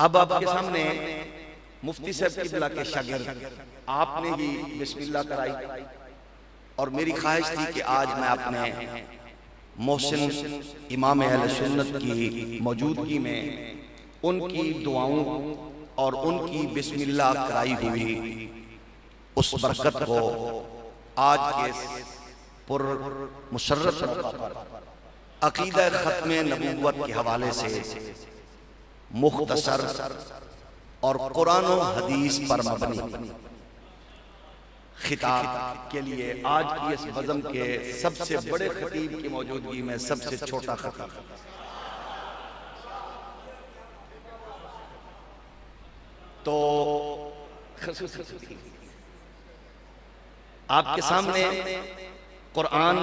اب آپ کے سامنے مفتی صاحب قبلہ کے شاگرد آپ نے ہی بسم اللہ کرائی، اور میری خواہش تھی کہ آج میں اپنے محسن امام اہل سنت کی موجودگی میں ان کی دعاؤں اور ان کی بسم اللہ کرائی ہوئی اس برکت کو آج کے پر مسرت موقع پر عقیدہ ختم نبوت کے حوالے سے مختصر اور قرآن و حدیث پر مبنی خطاب کے لیے آج کی اس بزم کے سب سے بڑے خطیب کی موجودگی میں سب سے چھوٹا خطیب تو آپ کے سامنے قرآن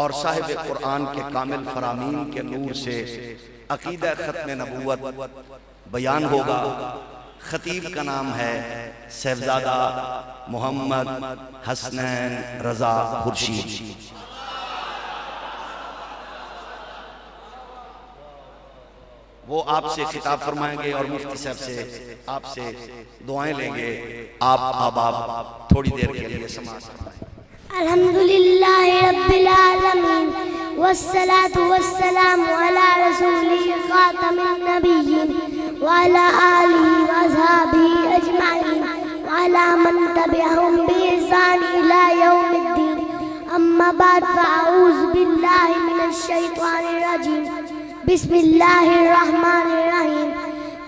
اور صاحب قرآن کے کامل فرامین کے نور سے عقیدہ ختم نبوت بیان ہوگا۔ خطیب کا نام ہے صاحبزادہ محمد حسنین رضا خورشید۔ وہ آپ سے خطاب فرمائیں گے اور مفتی صاحب سے آپ سے دعائیں لیں گے۔ آپ تھوڑی دیر کے لیے سماعت فرمائیں۔ الحمدللہ رب العالمین والصلاة والسلام علی رسولہ خاتم النبیین وعلی آلہ واصحابہ اجمعین وعلی من تبعہم بإحسان الی یوم الدین، اما بعد فاعوذ باللہ من الشیطان الرجیم، بسم اللہ الرحمن الرحیم۔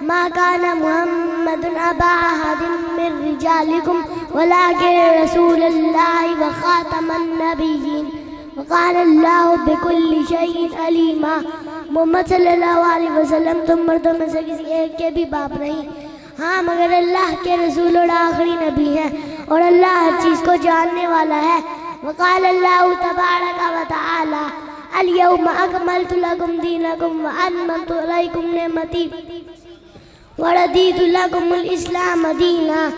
ما كان محمد أبا أحد من رجالكم ولكن رسول الله وخاتم النبيين وقال الله بكل شيء عليما۔ محمد صلی اللہ علیہ وسلم تم مردوں میں سے کسی ایک کے بھی باپ نہیں، ہاں مگر اللہ کے رسول اور آخری نبی ہیں، اور اللہ ہر چیز کو جاننے والا ہے۔ وقال اللہ تبارک و تعالی اليوم اکملت لکم دینکم واتممت علیکم نعمتی وَرَضِيتُ لَكُمُ الْإِسْلَامَ دِينًا۔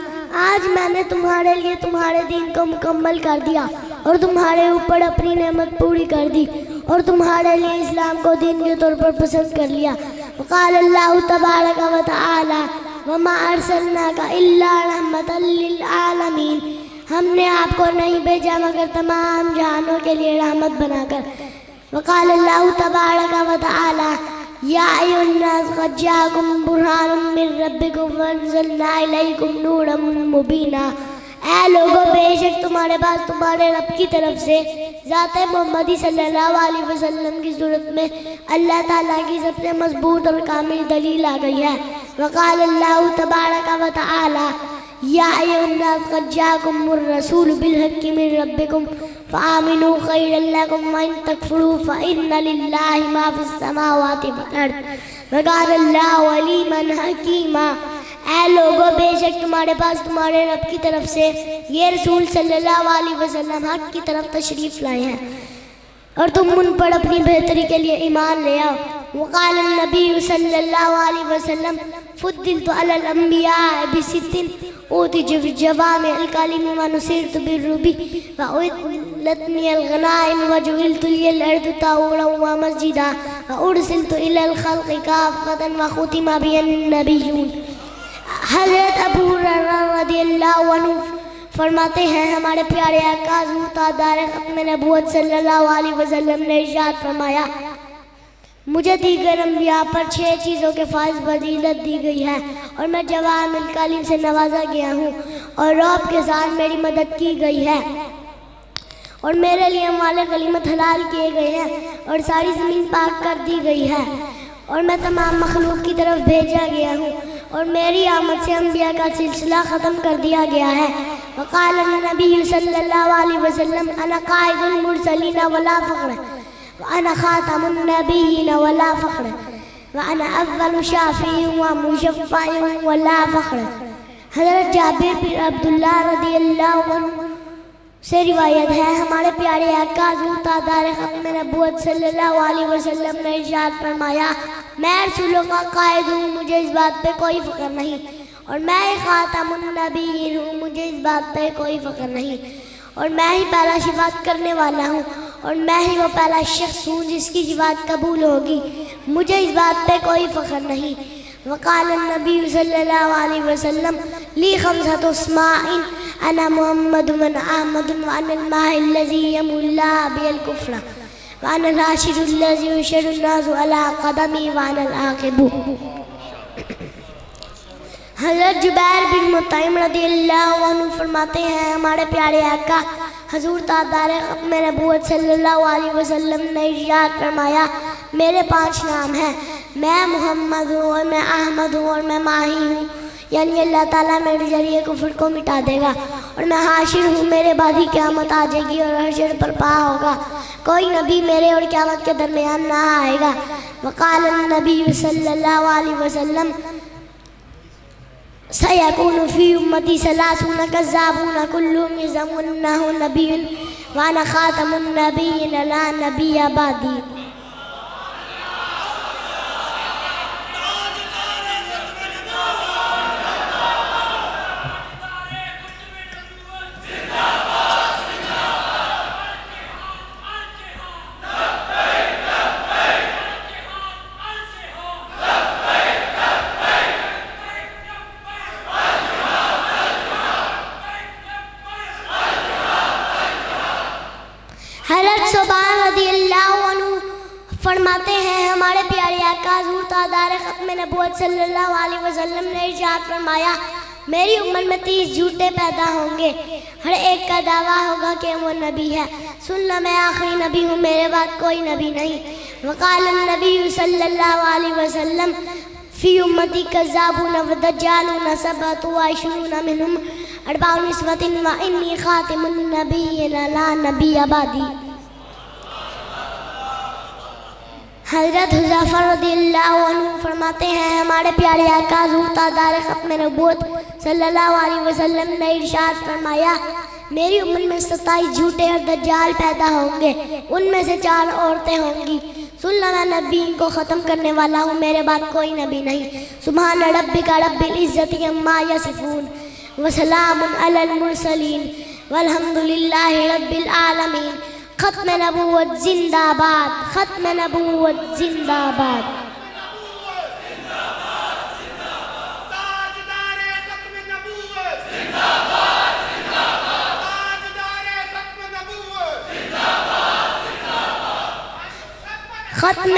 آج میں نے تمہارے لیے تمہارے دین کو مکمل کر دیا اور تمہارے اوپر اپنی نعمت پوری کر دی، اور تمہارے لیے اسلام کو دین کے طور پر پسند کر لیا۔ وقال اللہ تبارک و تعالی وَمَا أَرْسَلْنَاكَ إِلَّا رَحْمَةً لِلْعَالَمِينَ۔ ہم نے آپ کو نہیں بھیجا مگر تمام جہانوں کے لیے رحمت بنا کر۔ وقال اللہ تبارک و تعالی یا ایھا الناس قد جاءکم برہان من ربکم وانزلنا الیکم نورا مبینا۔ اے لوگوں، بے شک تمہارے پاس تمہارے رب کی طرف سے ذات محمدی صلی اللہ علیہ وسلم کی صورت میں اللہ تعالیٰ کی سب سے مضبوط اور کامل دلیل آ گئی ہے۔ وقال اللہ تبارک و تعالی یا ایھا الناس قد جاءکم الرسول بالحق من ربکم فآمنوا خیرا لکم وإن تکفروا فإن للہ ما فی السماوات والارض وکان اللہ علیما حکیما۔ اے لوگو، بے شک تمہارے پاس تمہارے رب کی طرف سے یہ رسول صلی اللہ علیہ وسلم حق کی طرف تشریف لائے ہیں، اور تم ان پر اپنی بہتری کے لیے ایمان لے آؤ۔ وقال النبی صلی اللہ علیہ وسلم فضلت علی الانبیاء بست اوتیت بجوامع الکلم ونصرت بالربی وأحلتنی الغنائم وجعلت لی الارض طہورا ومسجدا وارسلت الی الخلق کافۃ وختم بی النبیون۔ حضرت ابو ہریرہ رضی اللہ عنہ فرماتے ہیں، ہمارے پیارے آقا حضور تاجدار ختم نبوت صلی اللہ علیہ وسلم نے ارشاد فرمایا، مجھے دیگر انبیاء پر 6 چیزوں کے فائز فضیلت دی گئی ہے، اور میں جوامع الکلم سے نوازا گیا ہوں، اور رعب کے ساتھ میری مدد کی گئی ہے، اور میرے لیے اموال غنیمت حلال کیے گئے ہیں، اور ساری زمین پاک کر دی گئی ہے، اور میں تمام مخلوق کی طرف بھیجا گیا ہوں، اور میری آمد سے انبیاء کا سلسلہ ختم کر دیا گیا ہے۔ وقال النبی صلی اللہ علیہ وسلم انا قائد المرسلین ولا فخر وأنا خاتم النبيين ولا فخر وأنا أول شافع ومشفع ولا فخر۔ حضرت جابر بن عبداللہ رضی اللہ عنہ سے روایت ہے، ہمارے پیارے آقا حضور تاجدار ختم نبوت صلی اللہ علیہ وسلم نے ارشاد فرمایا، میں رسولوں کا قائد ہوں، مجھے اس بات پہ کوئی فخر نہیں، اور میں خاتم النبیین ہوں، مجھے اس بات پہ کوئی فخر نہیں، اور میں ہی پہلا شفاعت کرنے والا ہوں، اور میں ہی وہ پہلا شخص ہوں جس کی شفاعت قبول ہوگی، مجھے اس بات پہ کوئی فخر نہیں۔ وقال النبي صلى الله عليه وسلم لي 5 أسماء أنا محمد من أحمد وأنا الماء الذي يمحو الله به الكفر وأنا الحاشر الذي يحشر الناس على قدمي وأنا العاقب. حضرت جبیر بن مطعم رضی اللہ عنہ فرماتے ہیں ہمارے پیارے آقا حضور تاجدار ختم نبوت صلی اللہ علیہ وسلم نے ارشاد فرمایا میرے 5 نام ہیں، میں محمد ہوں اور میں احمد ہوں اور میں ماہی ہوں، یعنی اللہ تعالیٰ میرے ذریعے کفر کو مٹا دے گا، اور میں حاشر ہوں، میرے بعد ہی قیامت آ جائے گی اور حشر برپا ہوگا، کوئی نبی میرے اور قیامت کے درمیان نہ آئے گا. وقال النبی صلی اللہ علیہ وسلم سيكون في أمتي 30 كذابون كلهم يزعم أنه نبي وأنا خاتم النبيين لا نبي بعدي. حضرت صبان رضی اللہ عنہ فرماتے ہیں ہمارے پیارے آقا حضور تاجدار ختم نبوت صلی اللہ علیہ وسلم نے ارشاد فرمایا میری امت میں 30 جھوٹے پیدا ہوں گے، ہر ایک کا دعویٰ ہوگا کہ وہ نبی ہے، سننا میں آخری نبی ہوں، میرے بعد کوئی نبی نہیں. وقال النبی صلی اللہ علیہ وسلم فی امتی کذابون ودجالون 27 منہم 4 نسوۃ وانی خاتم النبیین لا نبی بعدی. حضرت حذیفہ رضی اللہ عنہ فرماتے ہیں ہمارے پیارے آقا حضور تاجدار ختم نبوت صلی اللہ علیہ وسلم نے ارشاد فرمایا میری امت میں 27 جھوٹے اور دجال پیدا ہوں گے، ان میں سے 4 عورتیں ہوں گی، سننا میں نبی کو ختم کرنے والا ہوں، میرے بعد کوئی نبی نہیں. سبحان ربک رب العزت عما یصفون وسلام علی المرسلین والحمد للہ رب العالمین. ختم نبوت زندہ باد، ختم نبوت زندہ باد. ختم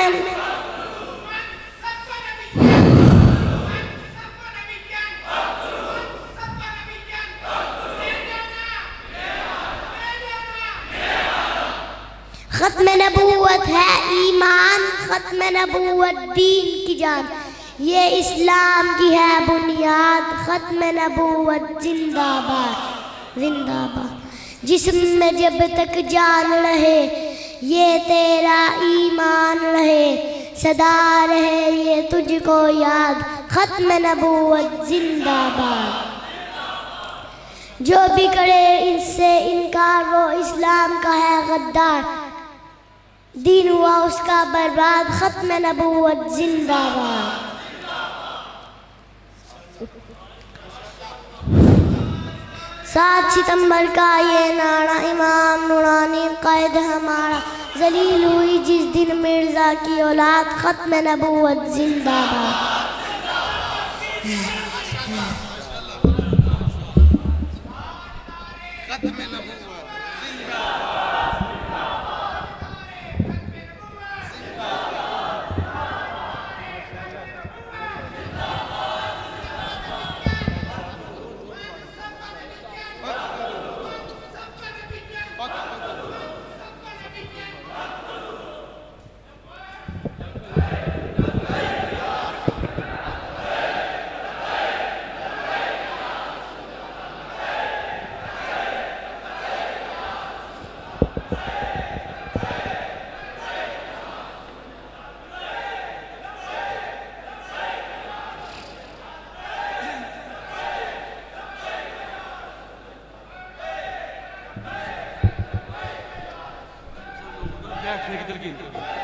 ختم نبوت ہے ایمان، ختم نبوت دین کی جان، یہ اسلام کی ہے بنیاد. ختم نبوت زندہ باد، زندہ باد. جسم میں جب تک جان رہے یہ تیرا ایمان رہے، صدا رہے یہ تجھ کو یاد. ختم نبوت زندہ باد. جو بھی کرے اس سے انکار وہ اسلام کا ہے غدار، دین ہوا اس کا برباد. ختم نبوت زندہ باد. 7 ستمبر کا یہ نعرہ امام نورانی قائد ہمارا، ذلیل ہوئی جس دن مرزا کی اولاد. ختم نبوت زندہ باد. Thank you.